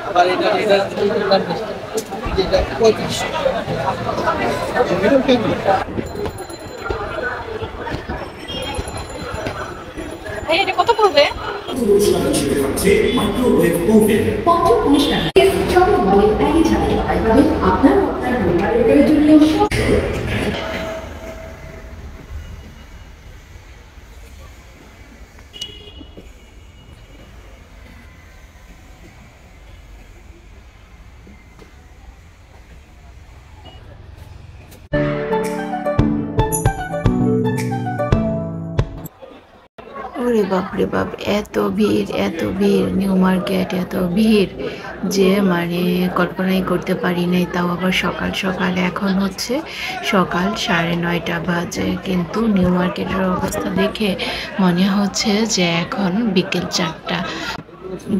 আবার এটা যেটা 35। ভাই এটা কত পড়বে? মাইক্রোওয়েভ ওভেন 50 টাকা। চলো বলে একই সাথে পাবেন আপনার পরিবারের প্রয়োজনীয় সব। ওরে বাপ রে বাপ, এত ভিড় এত ভিড়, নিউ মার্কেট এত ভিড় যে মানে কল্পনাই করতে পারি নাই। তাও আবার সকাল সকাল, এখন হচ্ছে সকাল 9:30 বাজে, কিন্তু নিউ মার্কেটের অবস্থা দেখে মনে হচ্ছে যে এখন বিকেল 4টা।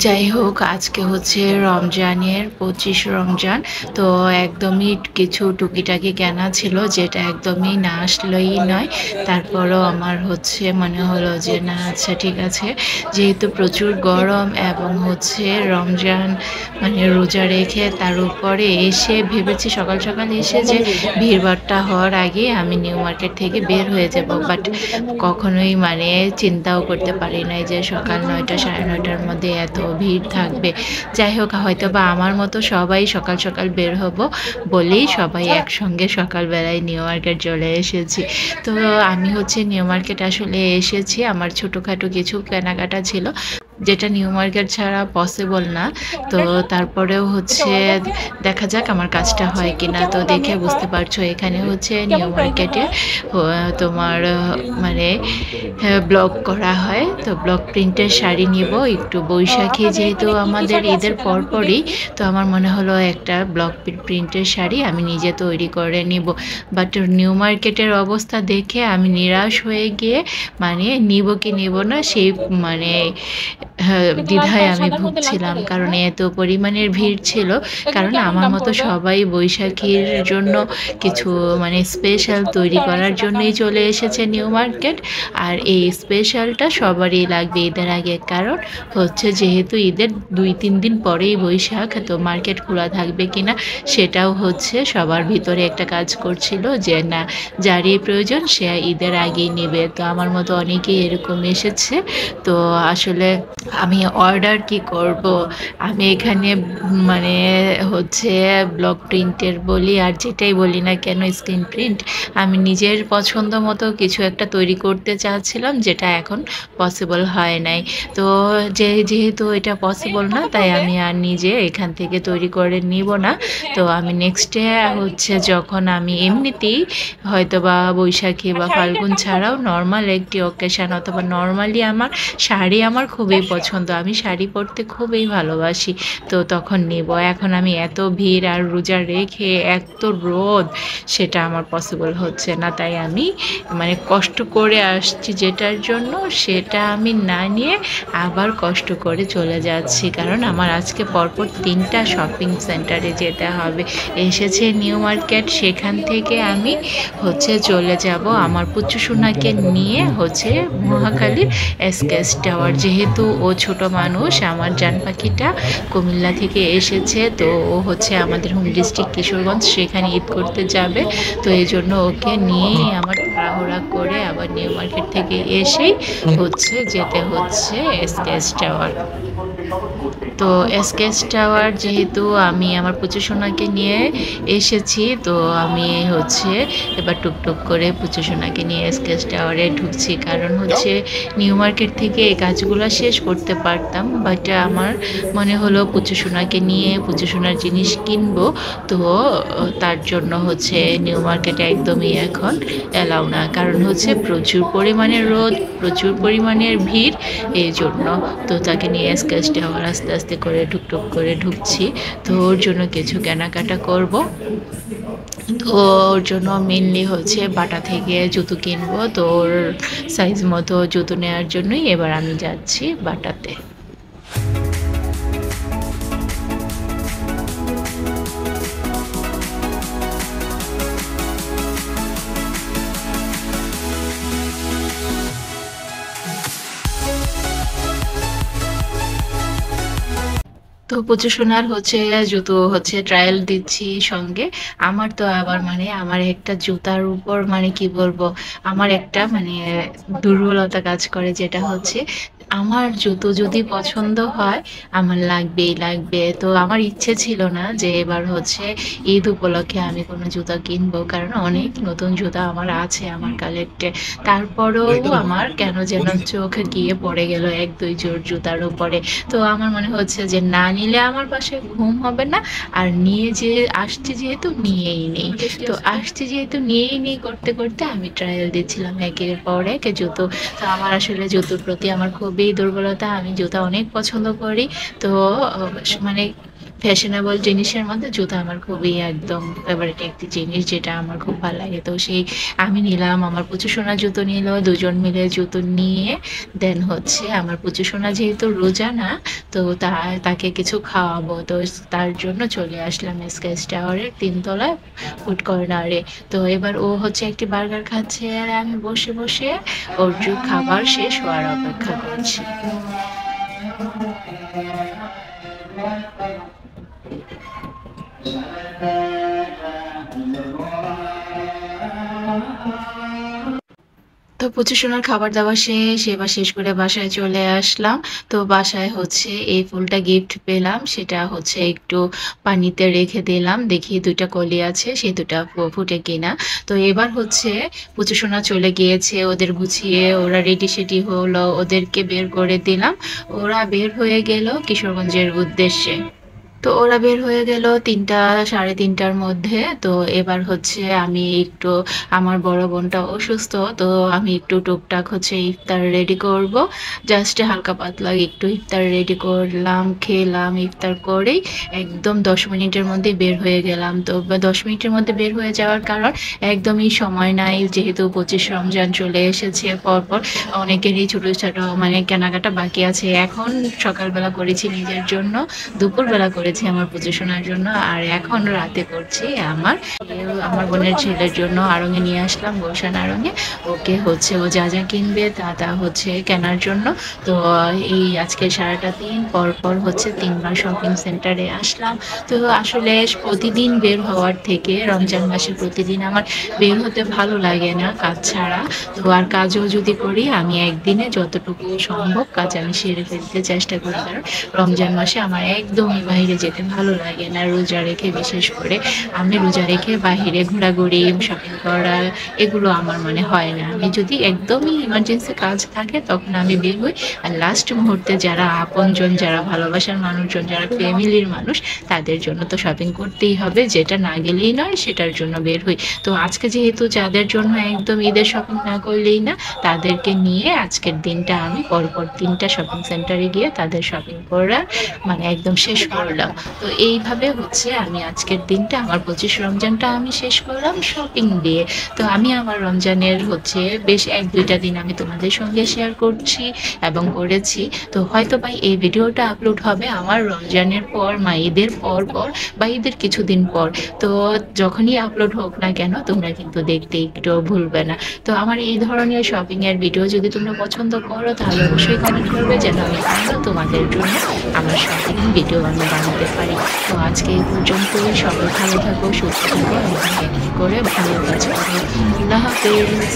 যাই হোক, আজকে হচ্ছে রমজানের 25 রমজান, তো একদমই কিছু টুকিটাকি কেনা ছিল যেটা একদমই না আসলেই নয়। তারপরও আমার হচ্ছে মনে হলো যে না, আচ্ছা ঠিক আছে, যেহেতু প্রচুর গরম এবং হচ্ছে রমজান মানে রোজা রেখে তার উপরে এসে ভেবেছি সকাল সকাল এসে যে ভিড়ভাট্টা হওয়ার আগে আমি নিউ মার্কেট থেকে বের হয়ে যাব, বাট কখনোই মানে চিন্তাও করতে পারি নাই যে সকাল 9টা 9:30টার মধ্যে এত ভিড় থাকবে। যাই হোক, হয়তো বা আমার মতো সবাই সকাল সকাল বের হব বলেই সবাই একসঙ্গে সকালবেলায় নিউ মার্কেট চলে এসেছি। তো আমি হচ্ছে নিউ মার্কেট আসলে এসেছি, আমার ছোটোখাটো কিছু কেনাকাটা ছিল যেটা নিউ মার্কেট ছাড়া পসিবল না। তো তারপরেও হচ্ছে দেখা যাক আমার কাজটা হয় কিনা। তো দেখে বুঝতে পারছো এখানে হচ্ছে নিউ মার্কেটে তোমার মানে ব্লক করা হয়, তো ব্লক প্রিন্টের শাড়ি নিব একটু। বৈশাখী যেহেতু আমাদের ঈদের পরপরই, তো আমার মনে হলো একটা ব্লক প্রিন্টের শাড়ি আমি নিজে তৈরি করে নিব। বাট নিউ মার্কেটের অবস্থা দেখে আমি নিরাশ হয়ে গিয়ে মানে নিব কি নিব না সেই মানে দ্বিধায় আমি ভুগছিলাম, কারণ এত পরিমাণের ভিড় ছিল। কারণ আমার মতো সবাই বৈশাখীর জন্য কিছু মানে স্পেশাল তৈরি করার জন্যই চলে এসেছে নিউ মার্কেট। আর এই স্পেশালটা সবারই লাগবে ঈদের আগে, কারণ হচ্ছে যেহেতু ঈদের 2-3 দিন পরেই বৈশাখ, তো মার্কেট খোলা থাকবে কিনা সেটাও হচ্ছে সবার ভিতরে একটা কাজ করছিল যে না, যারই প্রয়োজন সে ঈদের আগেই নেবে। তো আমার মতো অনেকেই এরকম এসেছে। তো আসলে আমি অর্ডার কি করব, আমি এখানে মানে হচ্ছে ব্লক প্রিন্টের বলি আর যেটাই বলি না কেন স্ক্রিন প্রিন্ট, আমি নিজের পছন্দ মতো কিছু একটা তৈরি করতে চাচ্ছিলাম যেটা এখন পসিবল হয় নাই। তো যেহেতু এটা পসিবল না, তাই আমি আর নিজে এখান থেকে তৈরি করে নিব না। তো আমি নেক্সটে হচ্ছে যখন আমি এমনিতেই হয়তো বা বৈশাখী বা ফাল্গুন ছাড়াও নর্মাল একটি অকেশান অথবা নর্মালি আমার শাড়ি আমার খুবই পছন্দ, আমি শাড়ি পরতে খুবই ভালোবাসি, তো তখন নেব। এখন আমি এত ভিড় আর রোজা রেখে এত রোদ, সেটা আমার পসিবল হচ্ছে না। তাই আমি মানে কষ্ট করে আসছি যেটার জন্য, সেটা আমি না নিয়ে আবার কষ্ট করে চলে যাচ্ছি, কারণ আমার আজকে পরপর 3টা শপিং সেন্টারে যেতে হবে। এসেছে নিউ মার্কেট, সেখান থেকে আমি হচ্ছে চলে যাব আমার পুচু সোনাকে নিয়ে হচ্ছে মহাখালীর এসকেএস টাওয়ার। যেহেতু ও ছোট মানুষ, আমার জান পাখিটা কুমিল্লা থেকে এসেছে, তো ও হচ্ছে আমাদের হোম ডিস্ট্রিক্ট কিশোরগঞ্জ, সেখানে ঈদ করতে যাবে। তো এই জন্য ওকে নিয়েই আমার তাড়াহুড়া করে আবার নিউ মার্কেট থেকে এসেই হচ্ছে যেতে হচ্ছে এসকেএস টাওয়ার। তো এসকেএস টাওয়ার যেহেতু আমি আমার পুচু সোনাকে নিয়ে এসেছি, তো আমি হচ্ছে এবার টুকটুক করে পুচু সোনাকে নিয়ে এসকেএস টাওয়ারে ঢুকছি, কারণ হচ্ছে নিউ মার্কেট থেকে এই কাজগুলো শেষ করতে পারতাম, বাট আমার মনে হলো পুচু সোনাকে নিয়ে পুচু সোনার জিনিস কিনবো, তো তার জন্য হচ্ছে নিউ মার্কেটে একদমই এখন এলাও না, কারণ হচ্ছে প্রচুর পরিমাণের রোদ, প্রচুর পরিমাণের ভিড়, এই জন্য। তো তাকে নিয়ে এসকেএস টাওয়ার আস্তে আস্তে করে টুকটুক করে ঢুকছি। তো ওর জন্য কিছু কেনাকাটা করব। তো ওর জন্য মেনলি হচ্ছে বাটা থেকে জুতো কিনবো, তো ওর সাইজ মতো জুতো নেওয়ার জন্যই এবার আমি যাচ্ছি বাটাতে। তো পুচু সোনার হচ্ছে জুতো হচ্ছে ট্রায়াল দিচ্ছি সঙ্গে। আমার তো আবার মানে আমার একটা জুতার উপর মানে কি বলবো, আমার একটা মানে দুর্বলতা কাজ করে, যেটা হচ্ছে আমার জুতো যদি পছন্দ হয় আমার লাগবেই লাগবে। তো আমার ইচ্ছে ছিল না যে এবার হচ্ছে ঈদ উপলক্ষে আমি কোনো জুতা কিনবো, কারণ অনেক নতুন জুতা আমার আছে আমার কালেক্টে। তারপরেও আমার কেন যেন চোখ গিয়ে পড়ে গেল এক দুই জোড় জুতার উপরে। তো আমার মনে হচ্ছে যে না নিলে আমার বাসায় ঘুম হবে না, আর নিয়ে যে আসছি যেহেতু নিয়েই নেই। তো আসছি যেহেতু নিয়েই নেই করতে করতে আমি ট্রায়াল দিচ্ছিলাম একের পর এক জুতো। তো আমার আসলে জুতোর প্রতি আমার খুবই দুর্বলতা, আমি জুতা অনেক পছন্দ করি। তো মানে ফ্যাশনেবল জিনিসের মধ্যে জুতা আমার খুবই একদম ফেভারিট একটি জিনিস, যেটা আমার খুব ভালো লাগে। তো সেই আমি নিলাম, আমার পুচু সোনা জুতো নিল, দুজন মিলে জুতো নিয়ে দেন হচ্ছে আমার পুচু সোনা যেহেতু রোজা না, তো তাকে কিছু খাওয়াবো, তো তার জন্য চলে আসলাম স্কেচ টাওয়ারের 3 তলায় ফুড কর্নারে। তো এবার ও হচ্ছে একটি বার্গার খাচ্ছে আর আমি বসে বসে ওর খাবার শেষ হওয়ার অপেক্ষা করছি। তো পুচু সোনার খাবার দাবার শেষ, এবার শেষ করে বাসায় চলে আসলাম। তো বাসায় হচ্ছে এই ফুলটা গিফট পেলাম, সেটা হচ্ছে একটু পানিতে রেখে দিলাম, দেখি 2টা কলি আছে, সেই 2টা ফুটে কিনা। তো এবার হচ্ছে পুচু সোনা চলে গিয়েছে, ওদের গুছিয়ে ওরা রেডি সেডি হলো, ওদেরকে বের করে দিলাম। ওরা বের হয়ে গেল কিশোরগঞ্জের উদ্দেশ্যে। তো ওরা বের হয়ে গেল 3টা 3:30টার মধ্যে। তো এবার হচ্ছে আমি একটু, আমার বড় বোনটা অসুস্থ, তো আমি একটু টুকটাক হচ্ছে ইফতার রেডি করব, জাস্ট হালকা পাতলা একটু ইফতার রেডি করলাম, খেলাম। ইফতার করেই একদম 10 মিনিটের মধ্যে বের হয়ে গেলাম। তো 10 মিনিটের মধ্যে বের হয়ে যাওয়ার কারণ একদমই সময় নাই, যেহেতু 25 রমজান চলে এসেছে, পরপর অনেকেরই ছোট ছোট মানে কেনাকাটা বাকি আছে। এখন সকালবেলা করেছি নিজের জন্য, দুপুরবেলা করেছি আমার পুজো শোনার জন্য, আর এখন রাতে করছি আমার বোনের ছেলের জন্য। আড়ঙে নিয়ে আসলাম, গোলশান আড়ঙে। ওকে হচ্ছে ও যা যা কিনবে তা হচ্ছে কেনার জন্য। তো এই আজকে সারাটা দিন পর পর হচ্ছে 3বার শপিং সেন্টারে আসলাম। তো আসলে প্রতিদিন বের হওয়ার থেকে রমজান মাসে প্রতিদিন আমার বের হতে ভালো লাগে না কাজ ছাড়া। তো আর কাজও যদি করি আমি একদিনে যতটুকু সম্ভব কাজ আমি সেরে ফেলতে চেষ্টা করি, কারণ রমজান মাসে আমার একদমই বাইরে যেতে ভালো লাগে না। রোজা রেখে বিশেষ করে আমি রোজা রেখে বাহিরে ঘোরাঘুরি শপিং করা এগুলো আমার মানে হয় না। আমি যদি একদমই ইমার্জেন্সি কাজ থাকে তখন আমি বের হই, আর লাস্ট মুহূর্তে যারা আপনজন, যারা ভালোবাসার মানুষজন, যারা ফ্যামিলির মানুষ, তাদের জন্য তো শপিং করতেই হবে, যেটা না গেলেই নয় সেটার জন্য বের হই। তো আজকে যেহেতু যাদের জন্য একদম ঈদের শপিং না করলেই না, তাদেরকে নিয়ে আজকের দিনটা আমি পরপর 3টা শপিং সেন্টারে গিয়ে তাদের শপিং করার মানে একদম শেষ করলাম। তো এইভাবে হচ্ছে আমি আজকের দিনটা, আমার 25 রমজানটা আমি শেষ করলাম শপিং দিয়ে। তো আমি আমার রমজানের হচ্ছে বেশ 1-2টা দিন আমি তোমাদের সঙ্গে শেয়ার করছি এবং করেছি। তো হয়তো বা এই ভিডিওটা আপলোড হবে আমার রমজানের পর, ঈদের পর বা ঈদের কিছুদিন পর। তো যখনই আপলোড হোক না কেন তোমরা কিন্তু দেখতে একটু ভুলবে না। তো আমার এই ধরনের শপিং এর ভিডিও যদি তোমরা পছন্দ করো তাহলে অবশ্যই কমেন্ট করবে, যেন আমি আরো তোমাদের জন্য আমার শপিং ভিডিও আমি বানাতে পারি। তো আজকে এই পর্যন্তই, সবাই ভালো থাকো, সুস্থ থাকো এবং করে ভালো কাজ করো। আল্লাহ হাফেজ।